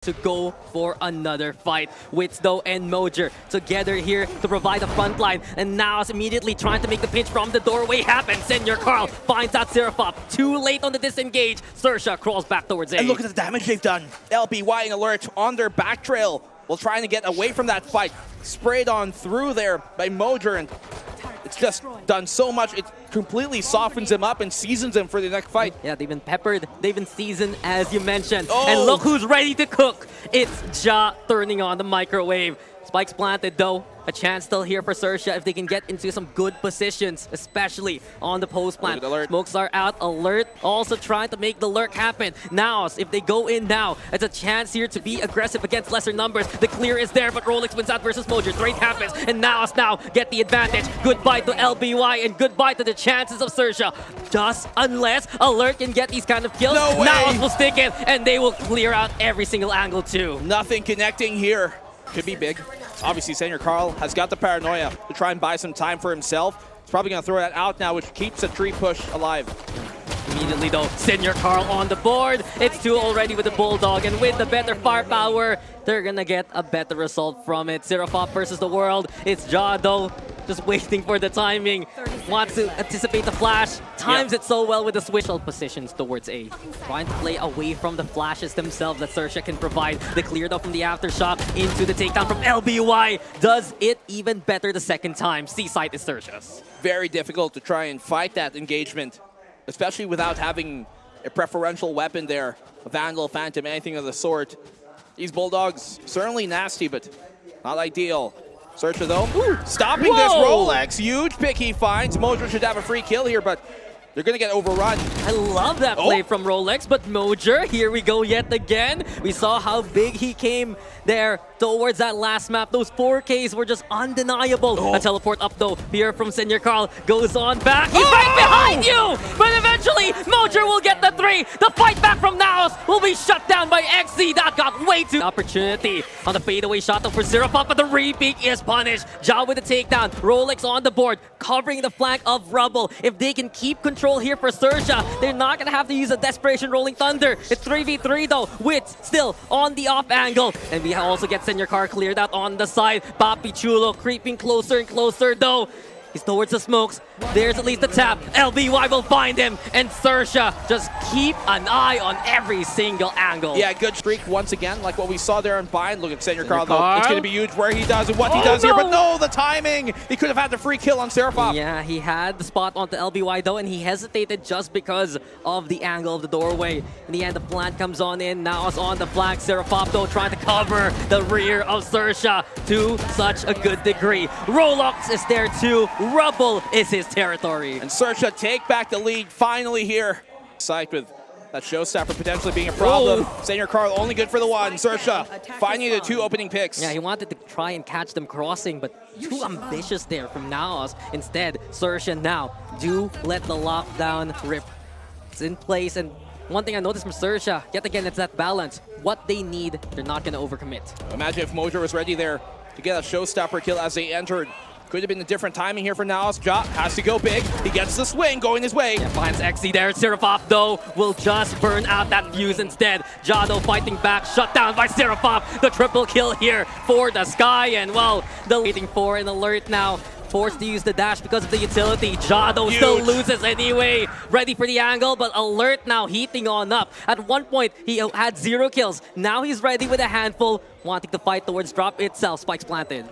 to go for another fight. Witsdo and Mojer together here to provide the front line. And now it's immediately trying to make the pinch from the doorway happen. Senior Carl finds out Seraphop. Too late on the disengage. Xerxia crawls back towards A. And look at the damage they've done. LBY and Alert on their back trail while trying to get away from that fight. Sprayed on through there by Mojer, and it's just done so much. It completely softens him up and seasons him for the next fight. Yeah, they've been peppered, they've been seasoned, as you mentioned. And look who's ready to cook. It's Ja turning on the microwave. Spikes planted though. A chance still here for Xerxia if they can get into some good positions, especially on the post plant. Smokes are out. Alert also trying to make the lurk happen. NAOS, if they go in now, it's a chance here to be aggressive against lesser numbers. The clear is there, but Rolex wins out versus Mojer. Trade happens, and NAOS now get the advantage. Goodbye to LBY and goodbye to the chances of Xerxia. Just unless Alert can get these kind of kills, no way. NAOS will stick it, and they will clear out every single angle too. Nothing connecting here. Could be big. Obviously, Senior Carl has got the paranoia to try and buy some time for himself. He's probably going to throw that out now, which keeps a tree push alive. Immediately though, Senior Carl on the board. It's 2 already with the Bulldog, and with the better firepower, they're gonna get a better result from it. Seraphop versus the world. It's Ja though, just waiting for the timing. Wants to anticipate the flash. Times it so well with the switch positions towards A. Trying to play away from the flashes themselves that Xerxia can provide. They cleared up from the aftershock into the takedown from LBY. Does it even better the second time. C-side is Xerxia's. Very difficult to try and fight that engagement, especially without having a preferential weapon there. A Vandal, Phantom, anything of the sort. These Bulldogs, certainly nasty, but not ideal. Xerxia though, stopping this Rolex. Huge pick he finds. Mojer should have a free kill here, but they're gonna get overrun. I love that play from Rolex, but Mojer, here we go yet again. We saw how big he came there towards that last map. Those 4Ks were just undeniable. A teleport up though here from Senior Carl. Goes on back. He's right behind you! But eventually, Mojer will get the 3. The fight back from NAOS will be shut down by XC. That got way too opportunity on the fadeaway shot though for Seraphop, but the repeat is punished. Ja with the takedown. Rolex on the board, covering the flank of Rubble. If they can keep control here for Xerxia, they're not gonna have to use a Desperation Rolling Thunder. It's 3v3 though. Wits still on the off angle. And we also get Senior Carl cleared out on the side. Papi Chulo creeping closer and closer though. He's towards the smokes. There's at least the tap. LBY will find him. And Xerxia just keep an eye on every single angle. Yeah, good streak once again, like what we saw there in Bind. Look at Senior Carl though. It's going to be huge where he does and what he does here. But no, the timing. He could have had the free kill on Seraphop. Yeah, he had the spot onto LBY though, and he hesitated just because of the angle of the doorway. In the end, the plant comes on in. Now it's on the flank. Seraphop though trying to cover the rear of Xerxia to such a good degree. Rolex is there too. Rubble is his territory. And Xerxia take back the lead finally here. Psyched with that showstopper potentially being a problem. Senior Carl only good for the 1. Xerxia finding the 2 opening picks. Yeah, he wanted to try and catch them crossing, but too ambitious there from NAOS. Instead, Xerxia now do let the lockdown rip. It's in place, and one thing I noticed from Xerxia, yet again, it's that balance. What they need, they're not going to overcommit. Imagine if Mojer was ready there to get a showstopper kill as they entered. Could have been a different timing here for NAOS. Ja has to go big. He gets the swing going his way. Yeah, finds XC there. Seraphop, though, will just burn out that fuse instead. Ja, though, fighting back. Shut down by Seraphop. The triple kill here for the Sky. And, well, the waiting for an alert now. Forced to use the dash because of the utility. Ja, though, still loses anyway. Ready for the angle, but Alert now heating on up. At one point, he had 0 kills. Now he's ready with a handful, wanting to fight towards drop itself. Spikes planted.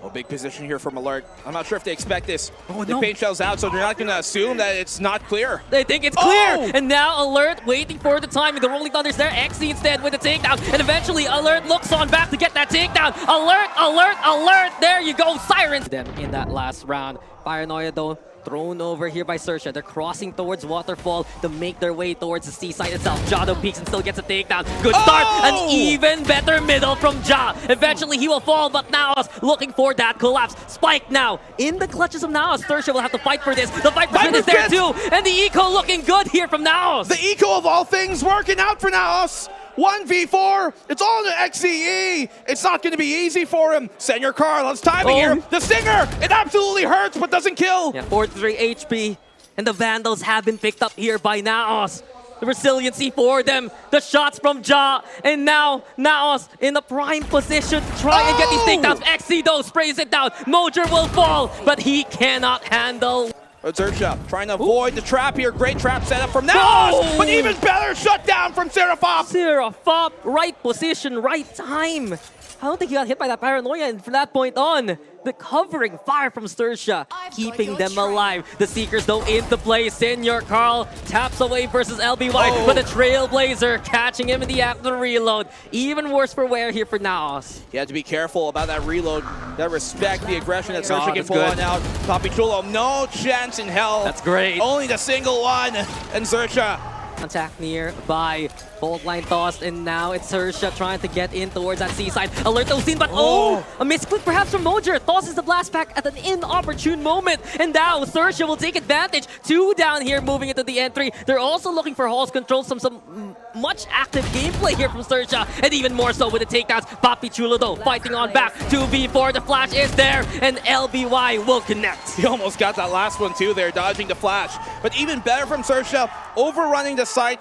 Oh, big position here from Alert. I'm not sure if they expect this. The paint shell's out, so they're not going to assume that it's not clear. They think it's clear. And now Alert waiting for the timing. The Rolling Thunder's there. XC instead with the takedown. And eventually Alert looks on back to get that takedown. Alert, Alert, Alert. There you go. Sirens. Them in that last round. Paranoia though, thrown over here by Xerxia. They're crossing towards Waterfall to make their way towards the seaside itself. Ja though peeks and still gets a takedown. Good start. An even better middle from Ja. Eventually he will fall, but NAOS looking for that collapse. Spike now in the clutches of NAOS. Xerxia will have to fight for this. The fight for is there too. And the eco looking good here from NAOS. The eco of all things working out for NAOS. 1v4, it's all the XCE. It's not going to be easy for him. Senior Carl, it's timing here. The Stinger, it absolutely hurts, but doesn't kill. Yeah, 43 HP, and the Vandals have been picked up here by NAOS. The resiliency for them, the shots from Ja, and now NAOS in the prime position to try and get these takedowns. Xerxia though sprays it down. Mojer will fall, but he cannot handle. Xerxia trying to avoid the trap here. Great trap setup from NAOS, but even better shutdown from Serafop. Serafop, right position, right time. I don't think he got hit by that paranoia, and from that point on, the covering fire from Xerxia, keeping them alive. The Seekers though into play. Senior Carl taps away versus LBY, but the Trailblazer catching him in the act of the reload. Even worse for wear here for NAOS. You have to be careful about that reload. That respect the aggression that Xerxia can pull on out. Papi Chulo, no chance in hell. That's great. Only the single one, and Xerxia. Contact nearby. Bolt line tossed, and now it's Xerxia trying to get in towards that seaside. Alert those seen, but a misclick perhaps from Mojer. Tosses the blast pack at an inopportune moment, and now Xerxia will take advantage. 2 down here, moving into the entry. They're also looking for Hall's control. Some much active gameplay here from Xerxia, and even more so with the takedowns. Papi Chulo though fighting on back. 2v4, the flash is there, and LBY will connect. He almost got that last one too there, dodging the flash. But even better from Xerxia, overrunning the site.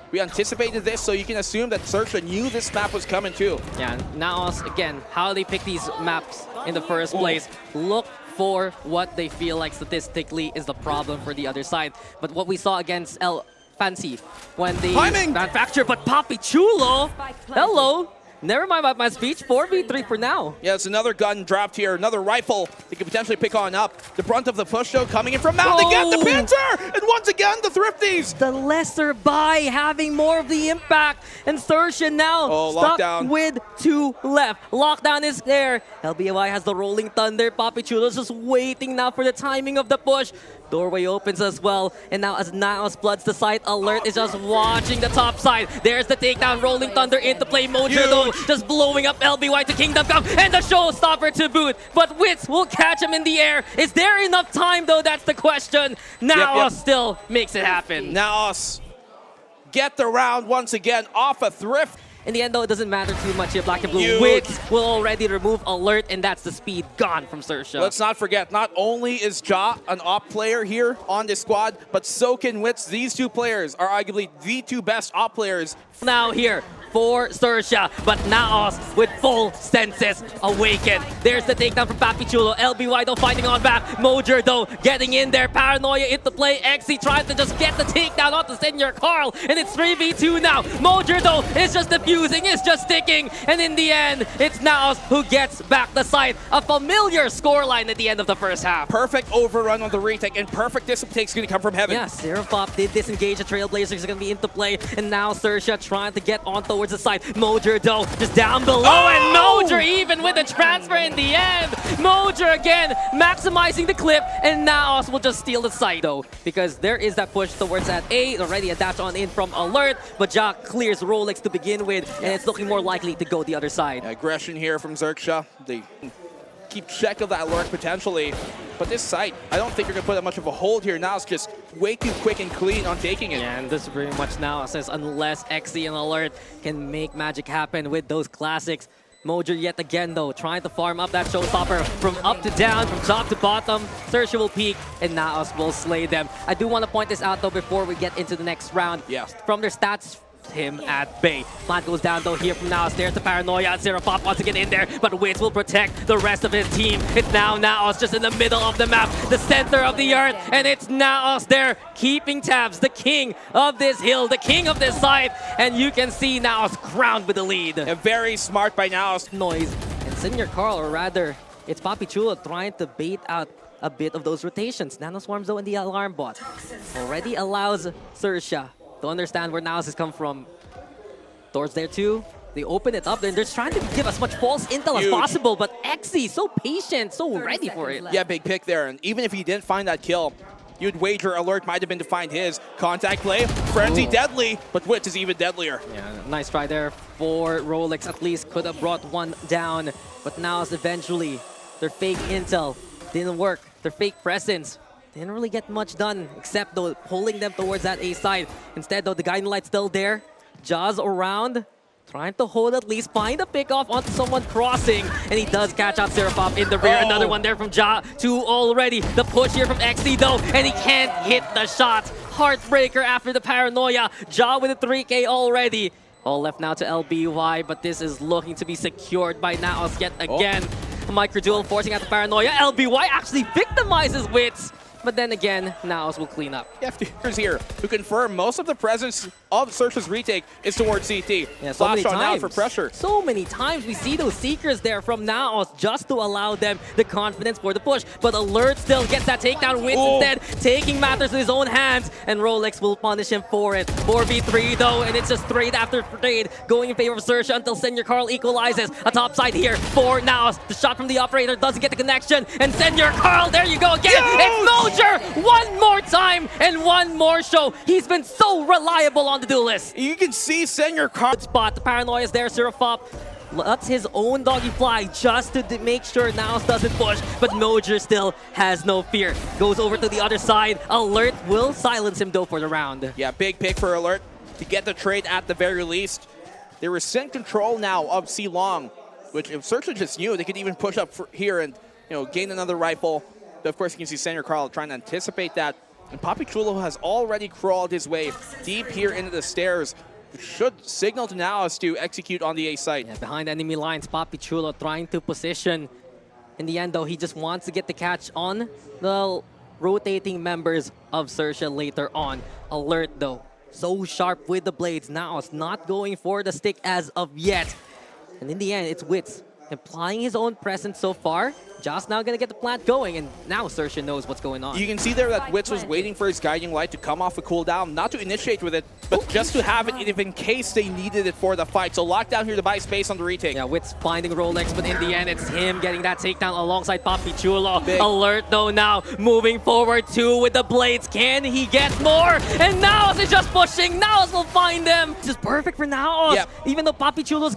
We anticipated this, so you can assume that Xerxia knew this map was coming too. Yeah, NAOS, again, how they pick these maps in the first place. Look for what they feel like statistically is the problem for the other side. But what we saw against Fancy when the manufacturer, but Papi Chulo, hello. Never mind about my speech. 4v3 for now. Yeah, it's another gun dropped here. Another rifle they could potentially pick on up. The brunt of the push, though, coming in from Mount again. The Pincer! And once again, the Thrifties. The lesser buy having more of the impact. And Xerxia now stuck with 2 left. Lockdown is there. LBY has the Rolling Thunder. Papi Chulo's just waiting now for the timing of the push. Doorway opens as well. And now as NAOS floods the site, Alert is just watching the top side. There's the takedown. Rolling Thunder into play. Mojer though just blowing up LBY to Kingdom Come. And the showstopper to boot. But Wits will catch him in the air. Is there enough time though? That's the question. NAOS still makes it happen. NAOS get the round once again off a Thrift. In the end, though, it doesn't matter too much here. Black and Blue Wits will already remove Alert, and that's the speed gone from Xerxia. Let's not forget, not only is Ja an op player here on this squad, but so can Wits. These 2 players are arguably the 2 best op players. Now here for Xerxia, but NAOS with full senses awakened. There's the takedown from Papi Chulo. LBY though fighting on back. Mojer though getting in there. Paranoia into play. Xerxia trying to just get the takedown onto Senior Carl, and it's 3v2 now. Mojer though is just defusing, is just sticking, and in the end, it's NAOS who gets back the site. A familiar scoreline at the end of the first half. Perfect overrun on the retake, and perfect discipline take's going to come from heaven. Yeah, Serafop did disengage. The Trailblazers are going to be into play, and now Xerxia trying to get on towards the side. Mojer though just down below, and Mojer even with the transfer in the end. Mojer again maximizing the clip, and NAOS will just steal the site though, because there is that push towards that A. Already a dash on in from Alert, but Ja clears Rolex to begin with, and it's looking more likely to go the other side. Aggression here from Xerxia. They keep check of that Lurk potentially. But this site, I don't think you're going to put that much of a hold here. Now it's just way too quick and clean on taking it. Yeah, and this is pretty much now says unless Xerxia and Alert can make magic happen with those classics. Mojer yet again though, trying to farm up that showstopper from up to down, from top to bottom. Xerxia will peak, and NAOS will slay them. I do want to point this out though before we get into the next round. Yes. From their stats, him at bay. Plant goes down though here from NAOS. There's the Paranoia, and Serafop wants to get in there, but Wits will protect the rest of his team. It's now NAOS just in the middle of the map, the center of the earth, and it's NAOS there keeping tabs, the king of this hill, the king of this side, and you can see NAOS crowned with the lead. Very smart by NAOS. Noise, and Senior Carl, or rather, it's Papi Chulo trying to bait out a bit of those rotations. Nano Swarms though in the alarm bot already allows Xerxia to understand where NAOS has come from. Doors there too. They open it up, and they're trying to give as much false intel as possible, but Xerxia so patient, so ready for it. Yeah, big pick there, and even if he didn't find that kill, you'd wager Alert might have been to find his. Contact play, Frenzy deadly, but Wits is even deadlier. Yeah, nice try there for Rolex. At least could have brought one down, but NAOS eventually, their fake intel didn't work. Their fake presence didn't really get much done, except though pulling them towards that A side. Instead though, the guiding light's still there. Jaws around, trying to hold at least, find a pick off onto someone crossing, and he does catch out Serafop in the rear. Another one there from Ja, 2 already. The push here from Xerxia though, and he can't hit the shot. heartbreaker after the paranoia. Ja with a 3K already. All left now to LBY, but this is looking to be secured by NAOS yet again. Micro duel forcing out the paranoia. LBY actually victimizes Wits. But then again, NAOS will clean up. FTers here who confirm most of the presence of Xerxia's retake is towards CT. Yeah, so Flash many on now times. for pressure. So many times we see those Seekers there from NAOS just to allow them the confidence for the push. But Alert still gets that takedown win instead, taking matters in his own hands. And Rolex will punish him for it. 4v3 though, and it's just trade after trade going in favor of Xerxia until Senior Carl equalizes. A top side here for NAOS. The shot from the operator doesn't get the connection. And Senior Carl, there you go again. It's Mojer! One more time and one more show. He's been so reliable on the duelist. You can see Senior Carl. Good spot. The paranoia is there. Seraphop lets his own doggy fly just to make sure NAOS doesn't push. But Mojer still has no fear. Goes over to the other side. Alert will silence him though for the round. Yeah, big pick for Alert to get the trade at the very least. They rescind control now of C Long, which if Xerxia just knew, they could even push up here and gain another rifle. But of course, you can see Senior Carl trying to anticipate that. And Papi Chulo has already crawled his way deep here into the stairs, which should signal to NAOS to execute on the A site. Yeah, behind enemy lines, Papi Chulo trying to position. In the end, though, he just wants to get the catch on the rotating members of Xerxia later on. Alert, though, so sharp with the blades. NAOS not going for the stick as of yet. And in the end, it's Wits applying his own presence so far. Just now gonna get the plant going, and now Xerxia knows what's going on. You can see there that Wits was waiting for his guiding light to come off a cooldown, not to initiate with it, but just to have it if in case they needed it for the fight. So lockdown here to buy space on the retake. Yeah, Wits finding Rolex, but in the end, it's him getting that takedown alongside Papi Chulo. Big. Alert though now, moving forward too with the blades. Can he get more? And NAOS is just pushing. NAOS will find them. This is perfect for NAOS. Yep. Even though Papi Chulo's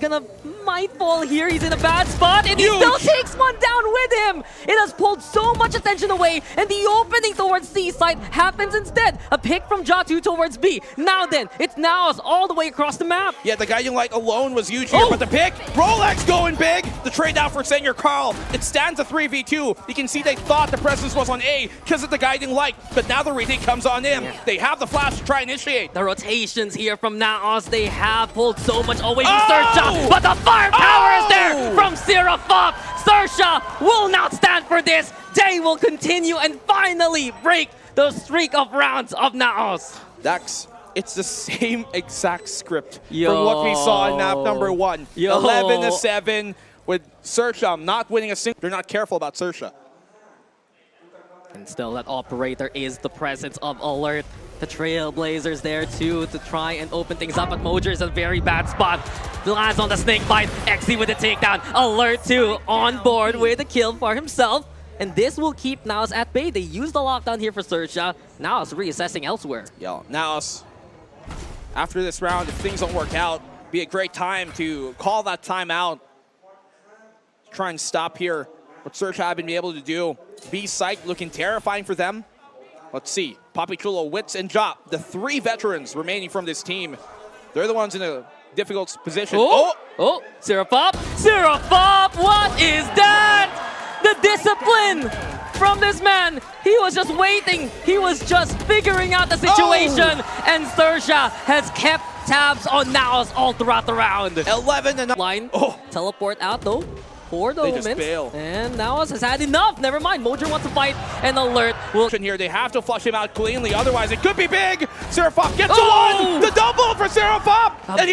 might fall here, he's in a bad spot, and he still takes one down with him. It has pulled so much attention away, and the opening towards C side happens instead. A pick from Jatu towards B. Now then, it's NAOS all the way across the map. Yeah, the guiding light alone was huge here, but the pick, Rolex going big. The trade out for Senior Carl. It stands a 3v2. You can see they thought the presence was on A because of the guiding light, but now the retake comes on him. Yeah. They have the flash to try and initiate. The rotations here from NAOS, they have pulled so much away from Xerxia, but the firepower is there from Seraphop. Xerxia will not stand for this. They will continue and finally break the streak of rounds of NAOS. Dax, it's the same exact script from what we saw in map number 1. 11-7 with Xerxia not winning a single. They're not careful about Xerxia. And still, that operator is the presence of Alert. The Trailblazers there too to try and open things up, but Mojer is a very bad spot. Lands on the snake bite. Xi with the takedown. Alert too on board with a kill for himself. And this will keep NAOS at bay. They used the lockdown here for Xerxia. NAOS reassessing elsewhere. Yeah, NAOS, after this round, if things don't work out, be a great time to call that timeout. Try and stop here what Xerxia have been able to do. B site looking terrifying for them. Let's see. Papi Chulo, Wits, and Jop, the 3 veterans remaining from this team. They're the ones in a difficult position. Oh, Seraphop! Seraphop! What is that? The discipline from this man. He was just waiting. He was just figuring out the situation. And Xerxia has kept tabs on NAOS all throughout the round. 11-9. Line. Teleport out though. For the They moment. just bail. And NAOS has had enough. Never mind. Mojer wants to fight. And Alert will... Here, they have to flush him out cleanly, otherwise it could be big. Seraphop gets the one! The double for Seraphop! And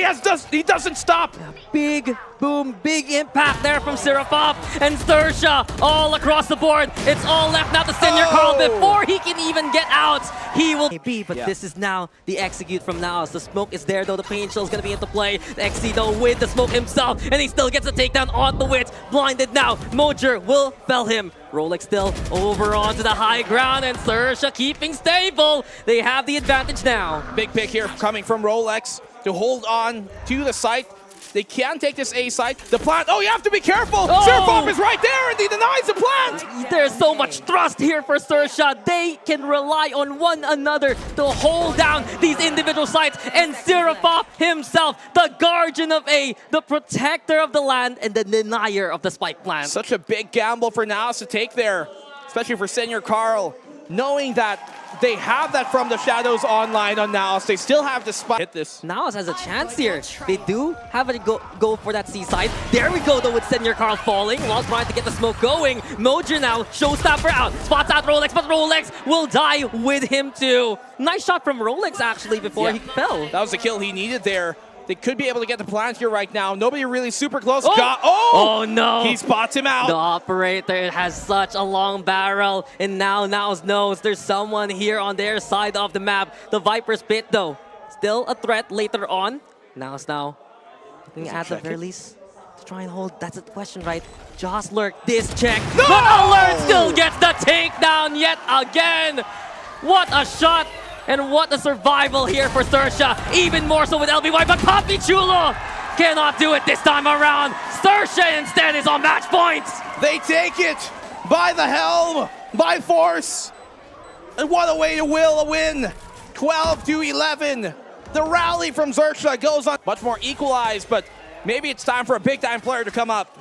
he doesn't stop. Big boom, big impact there from Seraphop. And Xerxia all across the board. It's all left now to Senior Carl before he can even get out. He will be, but this is now the execute from NAOS. The smoke is there though. The pain chill is going to be into play. The XC though with the smoke himself. And he still gets a takedown on the Wits. Blinded now. Mojer will fell him. Rolex still over onto the high ground, and Xerxia keeping stable. They have the advantage now. Big pick here coming from Rolex to hold on to the site. They can take this A site. The plant, you have to be careful. Seraphop is right there, and he denies the plant. There's so much thrust here for Xerxia. They can rely on one another to hold down these individual sites. And Seraphop himself, the guardian of A, the protector of the land, and the denier of the spike plant. Such a big gamble for NAOS to take there, especially for Senior Carl, knowing that they have that from the Shadows online on NAOS. They still have the spot. Hit this. NAOS has a chance here. They do have a go for that seaside. There we go though with Senior Carl falling. Lost trying to get the smoke going. Mojer now, Showstopper out. Spots out Rolex, but Rolex will die with him too. Nice shot from Rolex actually before he fell. That was the kill he needed there. They could be able to get the plant here right now. Nobody really super close. Oh, oh no. He spots him out. The operator has such a long barrel, and now NAOS knows there's someone here on their side of the map. The Viper's Pit though, still a threat later on. NAOS now looking at the very least to try and hold. That's a question, right? Joss lurk this check, no! But Alert still gets the takedown yet again. What a shot! And what a survival here for Xerxia. Even more so with LBY, but Papi Chulo cannot do it this time around. Xerxia instead is on match points. They take it by the helm, by force. And what a way to will a win. 12-11. The rally from Xerxia goes on. Much more equalized, but maybe it's time for a big-time player to come up.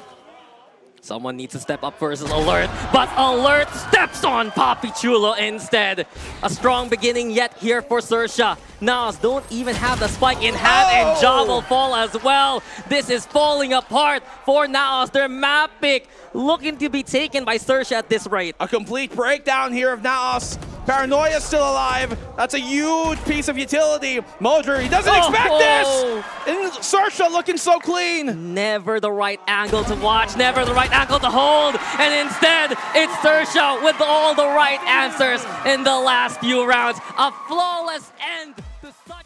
Someone needs to step up versus Alert, but Alert steps on Papi Chulo instead. A strong beginning yet here for Xerxia. NAOS don't even have the spike in hand, and Ja will fall as well. This is falling apart for NAOS. Their map pick looking to be taken by Xerxia at this rate. A complete breakdown here of NAOS. Paranoia still alive. That's a huge piece of utility. Mojer, he doesn't expect this! And Xerxia looking so clean. Never the right angle to watch, never the right angle to hold. And instead, it's Xerxia with all the right answers in the last few rounds. A flawless end to such